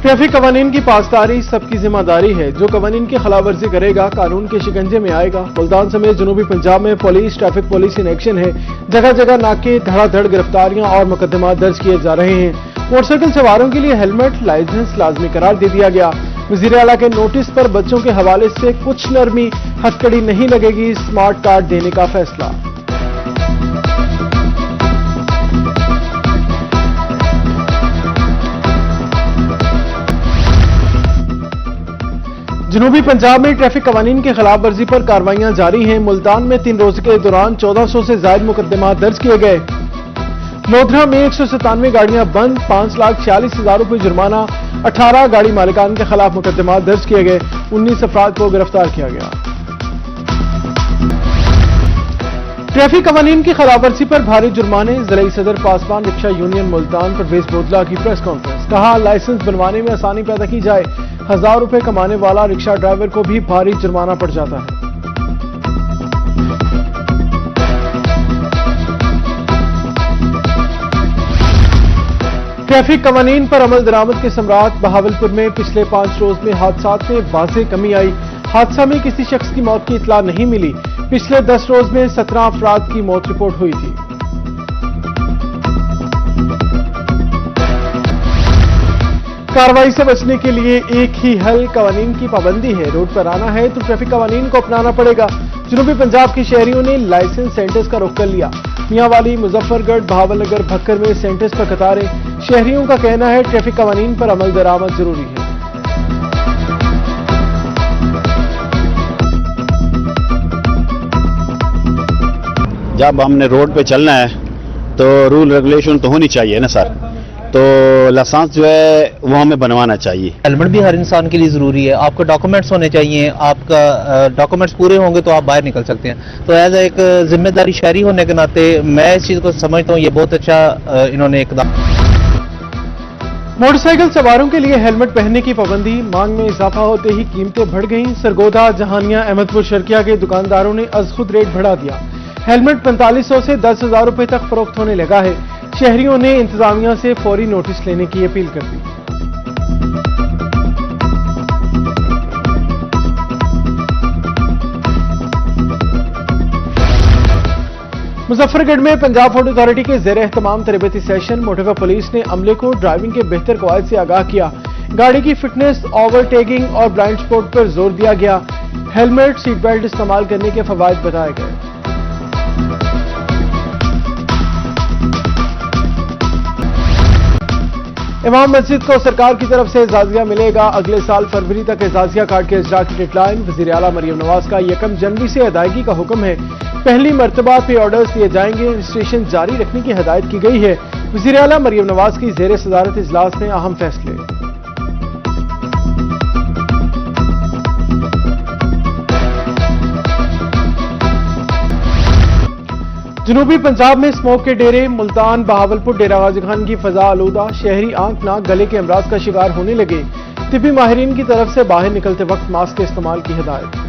Traffic कवानीन की पासदारी सबकी जिम्मेदारी है। जो कवानीन की खिलाफवर्जी करेगा कानून के शिकंजे में आएगा। मुल्तान समेत जनूबी पंजाब में ट्रैफिक पुलिस इन एक्शन है। जगह जगह नाके, धड़ाधड़ गिरफ्तारियां और मुकदमात दर्ज किए जा रहे हैं। मोटरसाइकिल सवारों के लिए हेलमेट लाइसेंस लाजमी करार दे दिया गया। वजीर आला के नोटिस पर बच्चों के हवाले से कुछ नरमी हथकड़ी नहीं लगेगी, स्मार्ट कार्ड देने का फैसला। जनूबी पंजाब में ट्रैफिक कवानीन की खिलाफ वर्जी पर कार्रवाइयां जारी हैं। मुल्तान में 3 रोज के दौरान 1400 से ज्यादा मुकदमात दर्ज किए गए। लोधरा में 197 गाड़ियां बंद, 5,46,000 रुपये जुर्माना, 18 गाड़ी मालिकान के खिलाफ मुकदमात दर्ज किए गए, 19 अफराद को गिरफ्तार किया गया। ट्रैफिक कवानीन की खिलाफवर्जी पर भारी जुर्माने। जिला सदर पासवान रिक्शा यूनियन मुल्तान परवेज बोदला की प्रेस कॉन्फ्रेंस। कहा, लाइसेंस बनवाने में आसानी पैदा की जाए। 1000 रुपए कमाने वाला रिक्शा ड्राइवर को भी भारी जुर्माना पड़ जाता है। ट्रैफिक कवानीन पर अमल दरामद के सम्राट। बहावलपुर में पिछले 5 रोज में हादसात में वाज़ेह कमी आई। हादसा में किसी शख्स की मौत की इतला नहीं मिली। पिछले 10 रोज में 17 अफराद की मौत रिपोर्ट हुई थी। कार्रवाई से बचने के लिए एक ही हल, कवानीन की पाबंदी है। रोड पर आना है तो ट्रैफिक कवानीन को अपनाना पड़ेगा। जनूबी पंजाब के शहरियों ने लाइसेंस सेंटर्स का रुख कर लिया। मियांवाली, मुजफ्फरगढ़, बहावलनगर, भक्कर में सेंटर्स पर कतारें। शहरियों का कहना है ट्रैफिक कवानीन पर अमल दरामद जरूरी है। जब हमने रोड पे चलना है तो रूल रेगुलेशन तो होनी चाहिए ना सर, तो लाइसेंस जो है वो हमें बनवाना चाहिए। हेलमेट भी हर इंसान के लिए ज़रूरी है। आपका डॉक्यूमेंट्स होने चाहिए। आपका डॉक्यूमेंट्स पूरे होंगे तो आप बाहर निकल सकते हैं। तो एज एक जिम्मेदारी शहरी होने के नाते मैं इस चीज़ को समझता हूँ, ये बहुत अच्छा इन्होंने इकदाम। मोटरसाइकिल सवारों के लिए हेलमेट पहनने की पाबंदी। मांग में इजाफा होते ही कीमतें बढ़ गईं। सरगोदा, जहानिया, अहमदपुर शर्किया के दुकानदारों ने अज खुद रेट बढ़ा दिया। हेलमेट 4500 से 10,000 रुपए तक फरोख्त होने लगा है। शहरियों ने इंतजामिया से फौरी नोटिस लेने की अपील कर दी। मुजफ्फरगढ़ में पंजाब फूड अथॉरिटी के ज़ेर एहतमाम तरबेती सेशन। मोटरवा पुलिस ने अमले को ड्राइविंग के बेहतर कवायद से आगाह किया। गाड़ी की फिटनेस, ओवरटेकिंग और ब्लाइंड स्पॉट पर जोर दिया गया। हेलमेट, सीट बेल्ट इस्तेमाल करने के फवायद बताए गए। इमाम मस्जिद को सरकार की तरफ से एजाजिया मिलेगा। अगले साल फरवरी तक एजाजिया कार्ड के इजरा की डेडलाइन। वज़ीर आला मरियम नवाज का 1 जनवरी से अदायगी का हुक्म है। पहली मरतबा पे ऑर्डर्स दिए जाएंगे। रजिस्ट्रेशन जारी रखने की हिदायत की गई है। वज़ीर आला मरियम नवाज की ज़ेर सदारत इजलास में अहम फैसले। जनूबी पंजाब में स्मोक के डेरे। मुल्तान, बहावलपुर, डेरा गाजी खान की फजा आलूदा। शहरी आंख, नाक, गले के अमराज का शिकार होने लगे। तिब्बी माहिरीन की तरफ से बाहर निकलते वक्त मास्क के इस्तेमाल की हिदायत।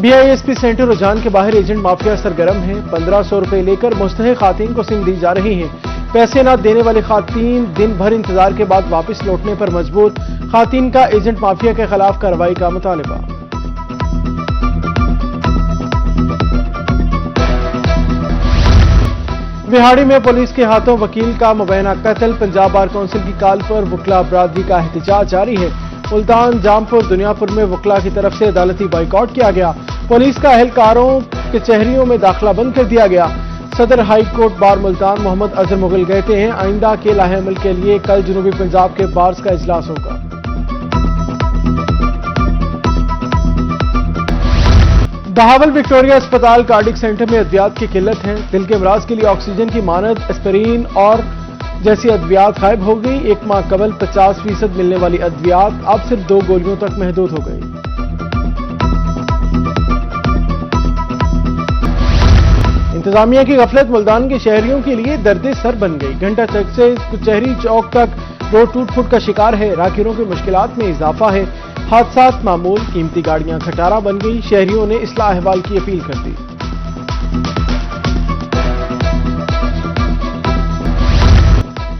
BISP सेंटर रुझान के बाहर एजेंट माफिया सरगर्म है। 1500 रुपए लेकर मुस्तहिक खातून को सिम दी जा रही हैं। पैसे न देने वाली खातून दिन भर इंतजार के बाद वापस लौटने पर मजबूर। खातून का एजेंट माफिया के खिलाफ कार्रवाई का मुतालबा। बिहाड़ी में पुलिस के हाथों वकील का मुबैना कत्ल। पंजाब बार काउंसिल की कॉल पर वकला बरादरी का एहतजाज जारी है। मुल्तान, जामपुर, दुनियापुर में वकला की तरफ से अदालती बाइकआउट किया गया। पुलिस का एहलकारों कचहरियों में दाखिला बंद कर दिया गया। सदर high court bar Multan Mohammad Azhar Mughal कहते हैं आइंदा के लाहेअमल के लिए कल जनूबी पंजाब के बार्स का इजलास होगा। बहावल विक्टोरिया अस्पताल कार्डिक सेंटर में अद्वियात की किल्लत है। दिल के अमराज के लिए ऑक्सीजन की मानद एस्पिरिन और जैसी अद्वियात गायब हो गई। 1 माह कबल 50% मिलने वाली अद्वियात अब सिर्फ 2 गोलियों तक महदूद हो गई। इंतजामिया की गफलत मुल्तान के शहरियों के लिए दर्द सर बन गई। घंटा तक से कचहरी चौक तक रोड टूट फुट का शिकार है। राहगीरों की मुश्किलात में इजाफा है। हादसात मामूल, कीमती गाड़ियां खटारा बन गई। शहरियों ने इस्लाह अहवाल की अपील कर दी।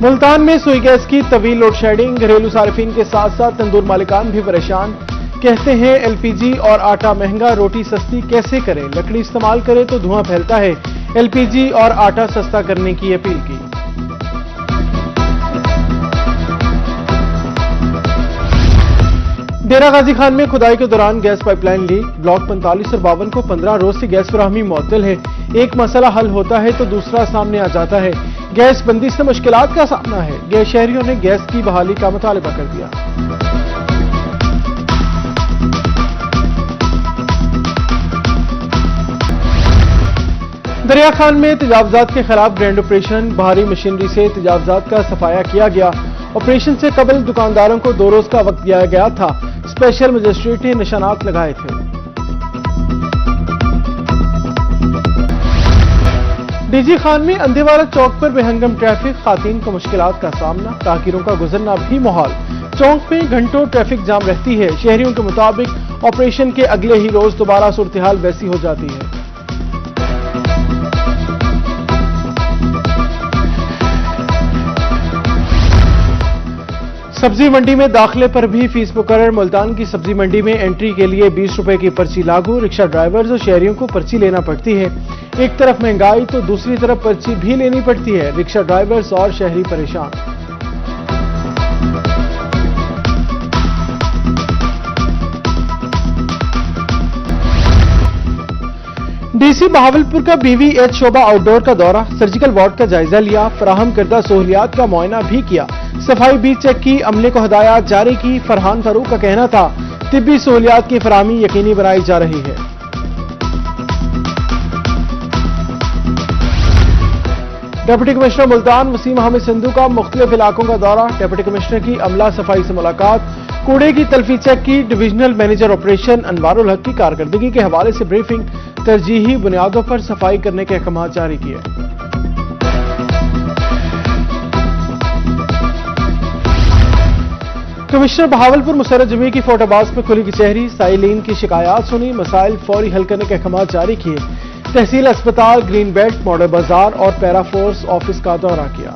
मुल्तान में सुई गैस की तवील लोड शेडिंग, घरेलू सार्फिन के साथ साथ तंदूर मालिकान भी परेशान। कहते हैं एलपीजी और आटा महंगा, रोटी सस्ती कैसे करें, लकड़ी इस्तेमाल करें तो धुआं फैलता है, एलपीजी और आटा सस्ता करने की अपील की। डेरा गाजी खान में खुदाई के दौरान गैस पाइपलाइन लीक, ब्लॉक 45 और 52 को 15 रोज से गैस फराहमी मुअत्तल है। एक मसला हल होता है तो दूसरा सामने आ जाता है। गैस बंदी से मुश्किलात का सामना है। गैस शहरियों ने गैस की बहाली का मुतालबा कर दिया। दरिया खान में तजावजात के खिलाफ ग्रैंड ऑपरेशन, भारी मशीनरी से तजावजात का सफाया किया गया। ऑपरेशन से कबल दुकानदारों को 2 रोज का वक्त दिया गया था। स्पेशल मजिस्ट्रेट ने निशानात लगाए थे। डीजी खान में अंधेवाला चौक पर बेहंगम ट्रैफिक, खातीन को मुश्किलात का सामना, ताकीरों का गुजरना भी मुहाल। चौक में घंटों ट्रैफिक जाम रहती है। शहरियों के मुताबिक ऑपरेशन के अगले ही रोज दोबारा सूरत-ए-हाल वैसी हो जाती है। सब्जी मंडी में दाखिले पर भी फीस मुकर्रर। मुल्तान की सब्जी मंडी में एंट्री के लिए 20 रुपए की पर्ची लागू। रिक्शा ड्राइवर्स और शहरियों को पर्ची लेना पड़ती है। एक तरफ महंगाई तो दूसरी तरफ पर्ची भी लेनी पड़ती है। रिक्शा ड्राइवर्स और शहरी परेशान। डीसी बहावलपुर का BVH शोभा आउटडोर का दौरा, सर्जिकल वार्ड का जायजा लिया, फराहम करदा सहूलियात का मुआयना भी किया, सफाई भी चेक की, अमले को हदायत जारी की। फरहान फारूक का कहना था तिब्बी सहूलियात की फराहमी यकीनी बनाई जा रही है। डिप्टी कमिश्नर मुल्तान वसीम अहमद संधू का मुख्तलिफ इलाकों का दौरा, डिप्टी कमिश्नर की अमला सफाई से मुलाकात, कूड़े की तलफी चेक की। डिविजनल मैनेजर ऑपरेशन अनवारुल हक की कारकर्दगी के हवाले से ब्रीफिंग, तरजीही बुनियादों पर सफाई करने के अहकाम जारी किए। कमिश्नर बहावलपुर मुसर्रत जमी की फोर्टाबाज में खुली कचहरी, साइलिन की शिकायत सुनी, मसाइल फौरी हल करने के अहकाम जारी किए। तहसील अस्पताल, ग्रीन बेल्ट, मॉडल बाजार और पैरा फोर्स ऑफिस का दौरा किया।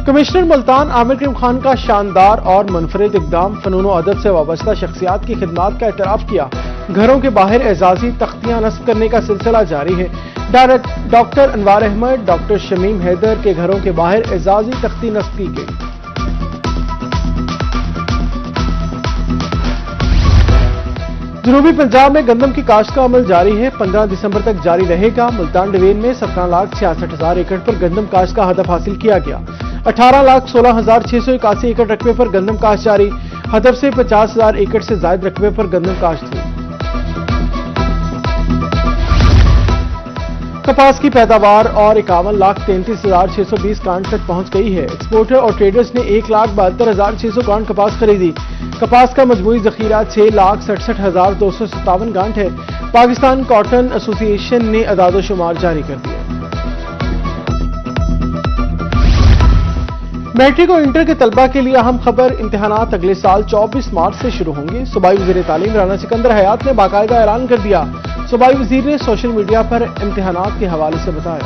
कमिश्नर मुल्तान आमिर करीम खान का शानदार और मुनफरिद इकदाम, फनून व अदब से वाबस्ता शख्सियात की खिदमात का एतराफ किया। घरों के बाहर एजाजी तख्तियां नस्ब करने का सिलसिला जारी है। डॉक्टर अनवार अहमद, डॉक्टर शमीम हैदर के घरों के बाहर एजाजी तख्ती नस्ब की गई। जनूबी पंजाब में गंदम की काश्त का अमल जारी है, 15 दिसंबर तक जारी रहेगा। मुल्तान डिवीजन में 17,66,000 एकड़ पर गंदम काश्त का हदफ हासिल किया गया। 18,16,681 एकड़ रकबे पर गंदम काश्त जारी, हदफ से 50,000 एकड़ से ज्यादा रकबे पर गंदम काश्त हुई। कपास की पैदावार और 51,33,620 कांट तक पहुंच गई है। एक्सपोर्टर और ट्रेडर्स ने 1,72,600 कांट कपास खरीदी। कपास का मजमूई जखीरा 6,67,257 गांठ है। पाकिस्तान कॉटन एसोसिएशन ने अदाद-ओ-शुमार जारी कर दिया। मैट्रिक और इंटर के तलबा के लिए अहम खबर, इम्तिहानात अगले साल 24 मार्च से शुरू होंगे। सूबाई वज़ीर तालीम राना सिकंदर हयात ने बाकायदा ऐलान कर दिया। सूबाई वज़ीर ने सोशल मीडिया पर इम्तिहानात के हवाले से बताया।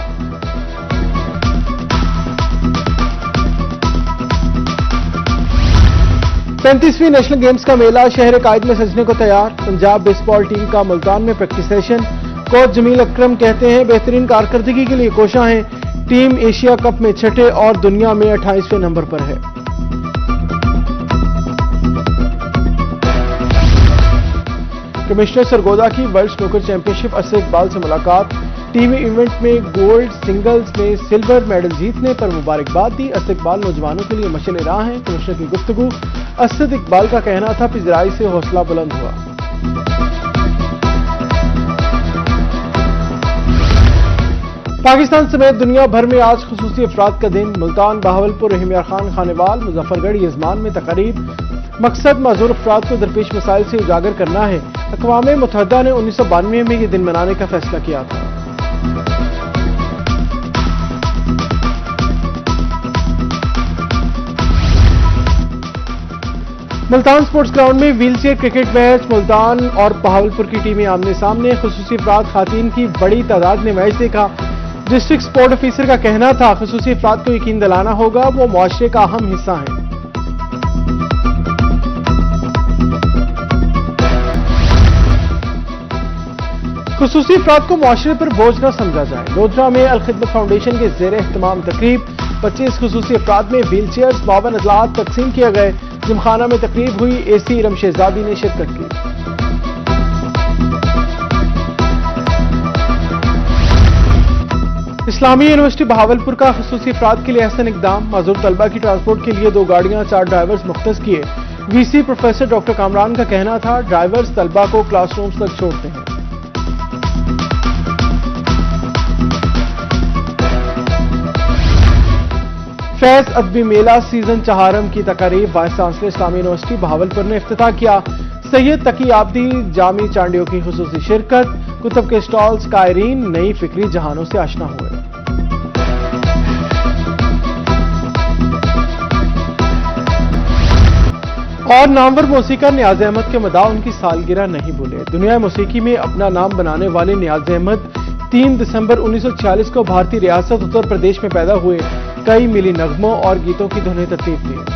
पैंतीसवीं नेशनल गेम्स का मेला शहर कायद में सजने को तैयार। पंजाब बेसबॉल टीम का मुल्तान में प्रैक्टिस सेशन। कोच जमील अकरम कहते हैं बेहतरीन कारकर्दगी के लिए कोशां हैं। टीम एशिया कप में 6ठे और दुनिया में 28वें नंबर पर है। कमिश्नर सरगोदा की world snooker championship Asad Iqbal से मुलाकात। टीवी इवेंट में गोल्ड, सिंगल्स में सिल्वर मेडल जीतने पर मुबारकबाद दी। असद इकबाल नौजवानों के लिए मशअल राह हैं। कमिश्नर की गुफ्तगू। असद इकबाल का कहना था पिजराई से हौसला बुलंद हुआ। पाकिस्तान समेत दुनिया भर में आज खुसूसी अफराद का दिन। मुल्तान, बहावलपुर, रहीम यार खान, खानेवाल, मुजफ्फरगढ़, यजमान में तकारीब। मकसद माजूर अफराद को दरपेश मसाइल से उजागर करना है। अक़वाम मुत्तहिदा ने 1992 में यह दिन मनाने का फैसला किया था। मुल्तान स्पोर्ट्स ग्राउंड में व्हीलचेयर क्रिकेट मैच, मुल्तान और बहावलपुर की टीमें आमने सामने। खुसूसी अफराद खातून की बड़ी तादाद ने मैच देखा। डिस्ट्रिक्ट स्पोर्ट ऑफिसर का कहना था खुसूसी अफराद को यकीन दिलाना होगा वो मुआशरे का अहम हिस्सा हैं। खुसूसी अफराद को मुआशरे पर बोझ न समझा जाए। लोधरा में अल खिदमत फाउंडेशन के ज़ेर एहतमाम तकरीब 25 खुसूसी अफराद में व्हील चेयर्स 52 अदलात तकसीम किए गए। जिमखाना में तकरीब हुई, एसी इरम शहजादी ने शिरकत की। इस्लामी यूनिवर्सिटी बहावलपुर का खुसूसी अफराद के लिए अहसन इकदाम। माजूर तलबा की ट्रांसपोर्ट के लिए 2 गाड़ियां 4 ड्राइवर्स मुख्तस किए। वीसी प्रोफेसर डॉक्टर कामरान का कहना था ड्राइवर्स तलबा को क्लासरूम्स तक छोड़ते हैं। फैज अदबी मेला सीजन 4 की तकारीब वाइस चांसलर इस्लामी यूनिवर्सिटी बहावलपुर ने इफ्तिताह किया। सैयद तकी आबदी जामी चांडियों की खुसूसी शिरकत। कुतुब के स्टॉल्स, कायरीन नई फिक्री जहानों से आशना हुए। और नामवर मौसीकार नियाज अहमद के मदा उनकी सालगिरह नहीं भूले। दुनिया मौसीकी में अपना नाम बनाने वाले नियाज अहमद 3 दिसंबर 1946 को भारतीय रियासत उत्तर प्रदेश में पैदा हुए। कई मिली नगमों और गीतों की धुनें तरतीब दी।